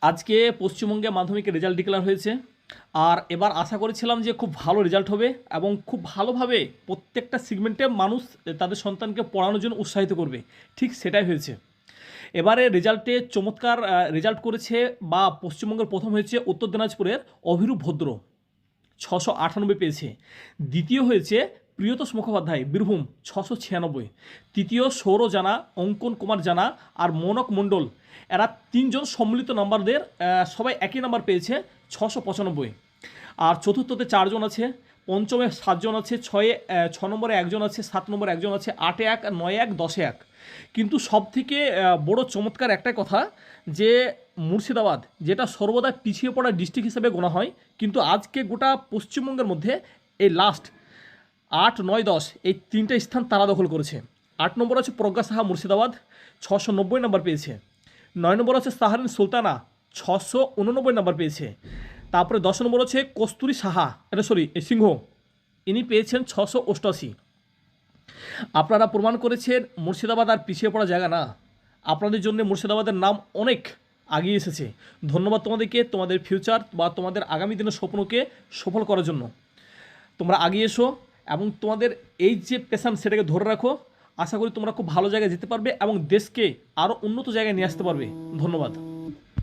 আজকে পশ্চিমবঙ্গে মাধ্যমিকের রেজাল্ট ডিক্লেয়ার হয়েছে। আর এবার আশা করেছিলাম যে খুব ভালো রেজাল্ট হবে এবং খুব ভালোভাবে প্রত্যেকটা সেগমেন্টে মানুষ তাদের সন্তানকে পড়ানোর জন্য উৎসাহিত করবে। ঠিক সেটাই হয়েছে। এবারে রেজাল্টে চমৎকার রেজাল্ট করেছে বা পশ্চিমবঙ্গের প্রথম হয়েছে উত্তর দিনাজপুরের অভিরূপ ভদ্র, 698 পেয়েছে। দ্বিতীয় হয়েছে প্রিয়তোষ মুখোপাধ্যায়, বীরভূম, 696। তৃতীয় সৌর জানা, অঙ্কন কুমার জানা আর মনক মণ্ডল, এরা তিনজন সম্মিলিত নাম্বারদের সবাই একই নাম্বার পেয়েছে, 695। আর চতুর্থতে চারজন আছে, পঞ্চমে 7জন আছে, ছ নম্বরে একজন আছে, 7 নম্বরে একজন আছে, 8-এ 1, 9-এ 1, 10-এ 1। কিন্তু সবথেকে বড় চমৎকার একটাই কথা যে মুর্শিদাবাদ, যেটা সর্বদা পিছিয়ে পড়া ডিস্ট্রিক্ট হিসেবে গোনা হয়, কিন্তু আজকে গোটা পশ্চিমবঙ্গের মধ্যে এই লাস্ট 8, 9, 10 এই তিনটে স্থান তারা দখল করেছে। 8 নম্বর আছে প্রজ্ঞা সাহা, মুর্শিদাবাদ, 690 নম্বর পেয়েছে। 9 নম্বর আছে সাহারিন সুলতানা, 689 নম্বর পেয়েছে। তারপরে 10 নম্বর আছে কস্তুরী সাহা, সিংহ, ইনি পেয়েছেন 688। আপনারা প্রমাণ করেছেন মুর্শিদাবাদ আর পিছিয়ে পড়া জায়গা না, আপনাদের জন্য মুর্শিদাবাদের নাম অনেক আগিয়ে এসেছে। ধন্যবাদ তোমাদেরকে, তোমাদের ফিউচার বা তোমাদের আগামী দিনের স্বপ্নকে সফল করার জন্য। তোমরা আগিয়ে এসো এবং তোমাদের এই যে প্যাশন সেটাকে ধরে রাখো। আশা করি তোমরা খুব ভালো জায়গায় যেতে পারবে এবং দেশকে আরও উন্নত জায়গায় নিয়ে আসতে পারবে। ধন্যবাদ।